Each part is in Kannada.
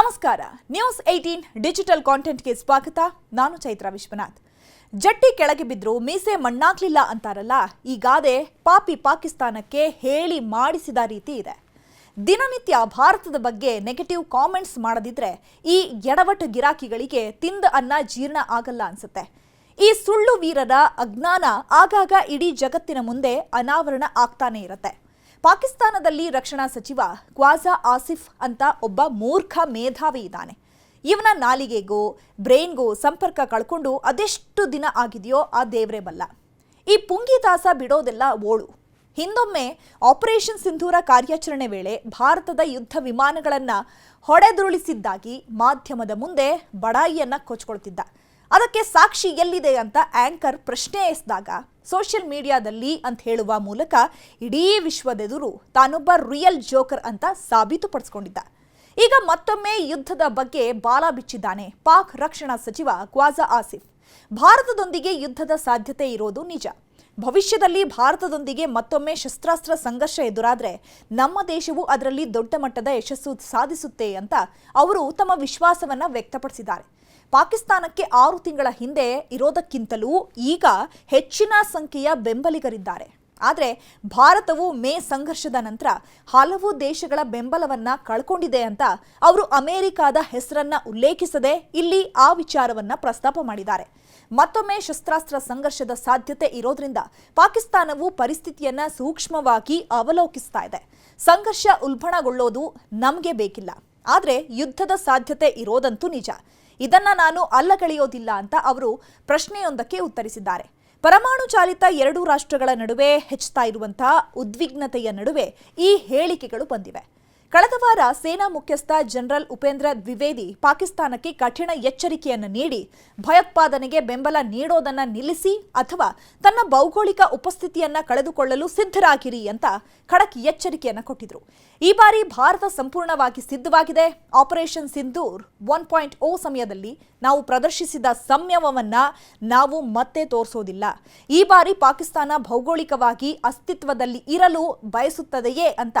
ನಮಸ್ಕಾರ. ನ್ಯೂಸ್ 18 ಡಿಜಿಟಲ್ ಕಾಂಟೆಂಟ್ಗೆ ಸ್ವಾಗತ. ನಾನು ಚೈತ್ರ ವಿಶ್ವನಾಥ್. ಜಟ್ಟಿ ಕೆಳಗೆ ಬಿದ್ದರೂ ಮೀಸೆ ಮಣ್ಣಾಗ್ಲಿಲ್ಲ ಅಂತಾರಲ್ಲ, ಈ ಗಾದೆ ಪಾಪಿ ಪಾಕಿಸ್ತಾನಕ್ಕೆ ಹೇಳಿ ಮಾಡಿಸಿದ ರೀತಿ ಇದೆ. ದಿನನಿತ್ಯ ಭಾರತದ ಬಗ್ಗೆ ನೆಗೆಟಿವ್ ಕಾಮೆಂಟ್ಸ್ ಮಾಡದಿದ್ರೆ ಈ ಎಡವಟ್ಟು ಗಿರಾಕಿಗಳಿಗೆ ತಿಂದ ಅನ್ನ ಜೀರ್ಣ ಆಗಲ್ಲ ಅನ್ಸುತ್ತೆ. ಈ ಸುಳ್ಳು ವೀರರ ಅಜ್ಞಾನ ಆಗಾಗ ಇಡೀ ಜಗತ್ತಿನ ಮುಂದೆ ಅನಾವರಣ ಆಗ್ತಾನೆ ಇರುತ್ತೆ. ಪಾಕಿಸ್ತಾನದಲ್ಲಿ ರಕ್ಷಣಾ ಸಚಿವ ಖ್ವಾಜಾ ಆಸಿಫ್ ಅಂತ ಒಬ್ಬ ಮೂರ್ಖ ಮೇಧಾವಿ ಇದ್ದಾನೆ. ಇವನ ನಾಲಿಗೆಗೋ ಬ್ರೈನ್ಗೋ ಸಂಪರ್ಕ ಕಳ್ಕೊಂಡು ಅದೆಷ್ಟು ದಿನ ಆಗಿದೆಯೋ ಆ ದೇವ್ರೇ ಬಲ್ಲ. ಈ ಪುಂಗಿದಾಸ ಬಿಡೋದೆಲ್ಲ ಓಳು. ಹಿಂದೊಮ್ಮೆ ಆಪರೇಷನ್ ಸಿಂಧೂರ ಕಾರ್ಯಾಚರಣೆ ವೇಳೆ ಭಾರತದ ಯುದ್ಧ ವಿಮಾನಗಳನ್ನು ಹೊಡೆದುರುಳಿಸಿದ್ದಾಗಿ ಮಾಧ್ಯಮದ ಮುಂದೆ ಬಡಾಯಿಯನ್ನ ಕೊಚ್ಕೊಳ್ತಿದ್ದ. ಅದಕ್ಕೆ ಸಾಕ್ಷಿ ಎಲ್ಲಿದೆ ಅಂತ ಆಂಕರ್ ಪ್ರಶ್ನೆ ಎಸೆದಾಗ ಸೋಷಿಯಲ್ ಮೀಡಿಯಾದಲ್ಲಿ ಅಂತ ಹೇಳುವ ಮೂಲಕ ಇಡೀ ವಿಶ್ವದೆದುರು ತಾನೊಬ್ಬ ರಿಯಲ್ ಜೋಕರ್ ಅಂತ ಸಾಬೀತುಪಡಿಸಿಕೊಂಡಿದ್ದ. ಈಗ ಮತ್ತೊಮ್ಮೆ ಯುದ್ಧದ ಬಗ್ಗೆ ಬಾಲ ಬಿಚ್ಚಿದ್ದಾನೆ ಪಾಕ್ ರಕ್ಷಣಾ ಸಚಿವ ಖ್ವಾಜಾ ಆಸಿಫ್. ಭಾರತದೊಂದಿಗೆ ಯುದ್ಧದ ಸಾಧ್ಯತೆ ಇರೋದು ನಿಜ. ಭವಿಷ್ಯದಲ್ಲಿ ಭಾರತದೊಂದಿಗೆ ಮತ್ತೊಮ್ಮೆ ಶಸ್ತ್ರಾಸ್ತ್ರ ಸಂಘರ್ಷ ಎದುರಾದ್ರೆ ನಮ್ಮ ದೇಶವು ಅದರಲ್ಲಿ ದೊಡ್ಡ ಮಟ್ಟದ ಯಶಸ್ಸು ಸಾಧಿಸುತ್ತೆ ಅಂತ ಅವರು ತಮ್ಮ ವಿಶ್ವಾಸವನ್ನ ವ್ಯಕ್ತಪಡಿಸಿದ್ದಾರೆ. ಪಾಕಿಸ್ತಾನಕ್ಕೆ 6 ತಿಂಗಳ ಹಿಂದೆ ಇರೋದಕ್ಕಿಂತಲೂ ಈಗ ಹೆಚ್ಚಿನ ಸಂಖ್ಯೆಯ ಬೆಂಬಲಿಗರಿದ್ದಾರೆ. ಆದರೆ ಭಾರತವು ಮೇ ಸಂಘರ್ಷದ ನಂತರ ಹಲವು ದೇಶಗಳ ಬೆಂಬಲವನ್ನ ಕಳ್ಕೊಂಡಿದೆ ಅಂತ ಅವರು ಅಮೆರಿಕಾದ ಹೆಸರನ್ನ ಉಲ್ಲೇಖಿಸದೆ ಇಲ್ಲಿ ಆ ವಿಚಾರವನ್ನ ಪ್ರಸ್ತಾಪ ಮಾಡಿದ್ದಾರೆ. ಮತ್ತೊಮ್ಮೆ ಶಸ್ತ್ರಾಸ್ತ್ರ ಸಂಘರ್ಷದ ಸಾಧ್ಯತೆ ಇರೋದ್ರಿಂದ ಪಾಕಿಸ್ತಾನವು ಪರಿಸ್ಥಿತಿಯನ್ನ ಸೂಕ್ಷ್ಮವಾಗಿ ಅವಲೋಕಿಸ್ತಾ ಇದೆ. ಸಂಘರ್ಷ ಉಲ್ಬಣಗೊಳ್ಳೋದು ನಮಗೆ ಬೇಕಿಲ್ಲ, ಆದರೆ ಯುದ್ಧದ ಸಾಧ್ಯತೆ ಇರೋದಂತೂ ನಿಜ. ಇದನ್ನ ನಾನು ಅಲ್ಲಗಳೆಯೋದಿಲ್ಲ ಅಂತ ಅವರು ಪ್ರಶ್ನೆಯೊಂದಕ್ಕೆ ಉತ್ತರಿಸಿದ್ದಾರೆ. ಪರಮಾಣು ಚಾಲಿತ 2 ರಾಷ್ಟ್ರಗಳ ನಡುವೆ ಹೆಚ್ಚುತ್ತಾ ಇರುವಂತಹ ಉದ್ವಿಗ್ನತೆಯ ನಡುವೆ ಈ ಹೇಳಿಕೆಗಳು ಬಂದಿವೆ. ಕಳೆದ ವಾರ ಸೇನಾ ಮುಖ್ಯಸ್ಥ ಜನರಲ್ ಉಪೇಂದ್ರ ದ್ವಿವೇದಿ ಪಾಕಿಸ್ತಾನಕ್ಕೆ ಕಠಿಣ ಎಚ್ಚರಿಕೆಯನ್ನು ನೀಡಿ ಭಯೋತ್ಪಾದನೆಗೆ ಬೆಂಬಲ ನೀಡೋದನ್ನ ನಿಲ್ಲಿಸಿ ಅಥವಾ ತನ್ನ ಭೌಗೋಳಿಕ ಉಪಸ್ಥಿತಿಯನ್ನ ಕಳೆದುಕೊಳ್ಳಲು ಸಿದ್ಧರಾಗಿರಿ ಅಂತ ಖಡಕ್ ಎಚ್ಚರಿಕೆಯನ್ನು ಕೊಟ್ಟಿದ್ರು. ಈ ಬಾರಿ ಭಾರತ ಸಂಪೂರ್ಣವಾಗಿ ಸಿದ್ಧವಾಗಿದೆ. ಆಪರೇಷನ್ ಸಿಂಧೂರ್ 1.0 ಸಮಯದಲ್ಲಿ ನಾವು ಪ್ರದರ್ಶಿಸಿದ ಸಂಯಮವನ್ನ ನಾವು ಮತ್ತೆ ತೋರಿಸೋದಿಲ್ಲ. ಈ ಬಾರಿ ಪಾಕಿಸ್ತಾನ ಭೌಗೋಳಿಕವಾಗಿ ಅಸ್ತಿತ್ವದಲ್ಲಿ ಇರಲು ಬಯಸುತ್ತದೆಯೇ ಅಂತ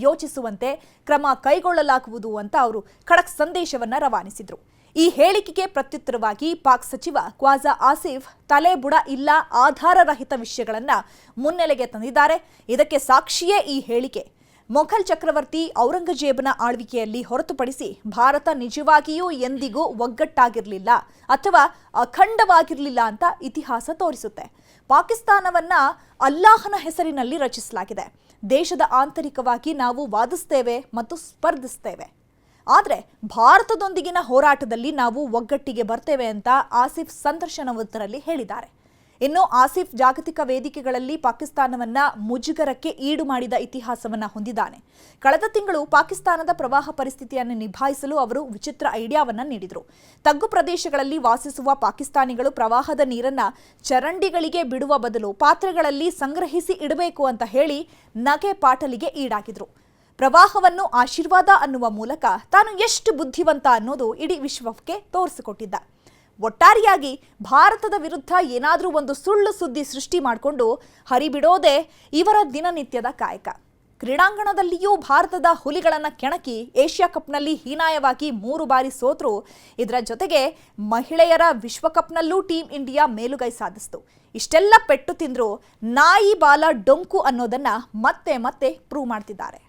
ಯೋಚಿಸುವಂತೆ ಕ್ರಮ ಕೈಗೊಳ್ಳಲಾಗುವುದು ಅಂತ ಅವರು ಖಡಕ್ ಸಂದೇಶವನ್ನ ರವಾನಿಸಿದ್ರು. ಈ ಹೇಳಿಕೆಗೆ ಪ್ರತ್ಯುತ್ತರವಾಗಿ ಪಾಕ್ ಸಚಿವ ಖ್ವಾಜಾ ಆಸಿಫ್ ತಲೆ ಬುಡ ಇಲ್ಲ ಆಧಾರರಹಿತ ವಿಷಯಗಳನ್ನ ಮುನ್ನೆಲೆಗೆ ತಂದಿದ್ದಾರೆ. ಇದಕ್ಕೆ ಸಾಕ್ಷಿಯೇ ಈ ಹೇಳಿಕೆ. ಮೊಘಲ್ ಚಕ್ರವರ್ತಿ ಔರಂಗಜೇಬನ ಆಳ್ವಿಕೆಯಲ್ಲಿ ಹೊರತುಪಡಿಸಿ ಭಾರತ ನಿಜವಾಗಿಯೂ ಎಂದಿಗೂ ಒಗ್ಗಟ್ಟಾಗಿರಲಿಲ್ಲ ಅಥವಾ ಅಖಂಡವಾಗಿರಲಿಲ್ಲ ಅಂತ ಇತಿಹಾಸ ತೋರಿಸುತ್ತೆ. ಪಾಕಿಸ್ತಾನವನ್ನ ಅಲ್ಲಾಹನ ಹೆಸರಿನಲ್ಲಿ ರಚಿಸಲಾಗಿದೆ. ದೇಶದ ಆಂತರಿಕವಾಗಿ ನಾವು ವಾದಿಸ್ತೇವೆ ಮತ್ತು ಸ್ಪರ್ಧಿಸ್ತೇವೆ, ಆದರೆ ಭಾರತದೊಂದಿಗಿನ ಹೋರಾಟದಲ್ಲಿ ನಾವು ಒಗ್ಗಟ್ಟಿಗೆ ಬರ್ತೇವೆ ಅಂತ ಆಸಿಫ್ ಸಂದರ್ಶನವೊಂದರಲ್ಲಿ ಹೇಳಿದ್ದಾರೆ. ಇನ್ನು ಆಸಿಫ್ ಜಾಗತಿಕ ವೇದಿಕೆಗಳಲ್ಲಿ ಪಾಕಿಸ್ತಾನವನ್ನ ಮುಜುಗರಕ್ಕೆ ಈಡು ಮಾಡಿದ ಇತಿಹಾಸವನ್ನ ಹೊಂದಿದ್ದಾನೆ. ಕಳೆದ ತಿಂಗಳು ಪಾಕಿಸ್ತಾನದ ಪ್ರವಾಹ ಪರಿಸ್ಥಿತಿಯನ್ನು ನಿಭಾಯಿಸಲು ಅವರು ವಿಚಿತ್ರ ಐಡಿಯಾವನ್ನ ನೀಡಿದರು. ತಗ್ಗು ಪ್ರದೇಶಗಳಲ್ಲಿ ವಾಸಿಸುವ ಪಾಕಿಸ್ತಾನಿಗಳು ಪ್ರವಾಹದ ನೀರನ್ನ ಚರಂಡಿಗಳಿಗೆ ಬಿಡುವ ಬದಲು ಪಾತ್ರೆಗಳಲ್ಲಿ ಸಂಗ್ರಹಿಸಿ ಇಡಬೇಕು ಅಂತ ಹೇಳಿ ನಗೆ ಪಾಟಲಿಗೆ ಈಡಾಗಿದ್ರು. ಪ್ರವಾಹವನ್ನು ಆಶೀರ್ವಾದ ಅನ್ನುವ ಮೂಲಕ ತಾನು ಎಷ್ಟು ಬುದ್ಧಿವಂತ ಅನ್ನೋದು ಇಡೀ ವಿಶ್ವಕ್ಕೆ ತೋರಿಸಿಕೊಟ್ಟಿದ್ದ. ಒಟ್ಟಾರೆಯಾಗಿ ಭಾರತದ ವಿರುದ್ಧ ಏನಾದರೂ ಒಂದು ಸುಳ್ಳು ಸುದ್ದಿ ಸೃಷ್ಟಿ ಮಾಡಿಕೊಂಡು ಹರಿಬಿಡೋದೇ ಇವರ ದಿನನಿತ್ಯದ ಕಾಯಕ. ಕ್ರೀಡಾಂಗಣದಲ್ಲಿಯೂ ಭಾರತದ ಹುಲಿಗಳನ್ನು ಕೆಣಕಿ ಏಷ್ಯಾ ಕಪ್ನಲ್ಲಿ ಹೀನಾಯವಾಗಿ 3 ಬಾರಿ ಸೋತರು. ಇದರ ಜೊತೆಗೆ ಮಹಿಳೆಯರ ವಿಶ್ವಕಪ್ನಲ್ಲೂ ಟೀಂ ಇಂಡಿಯಾ ಮೇಲುಗೈ ಸಾಧಿಸಿತು. ಇಷ್ಟೆಲ್ಲ ಪೆಟ್ಟು ತಿಂದ್ರು ನಾಯಿ ಬಾಲ ಡೊಂಕು ಅನ್ನೋದನ್ನ ಮತ್ತೆ ಮತ್ತೆ ಪ್ರೂವ್ ಮಾಡ್ತಿದ್ದಾರೆ.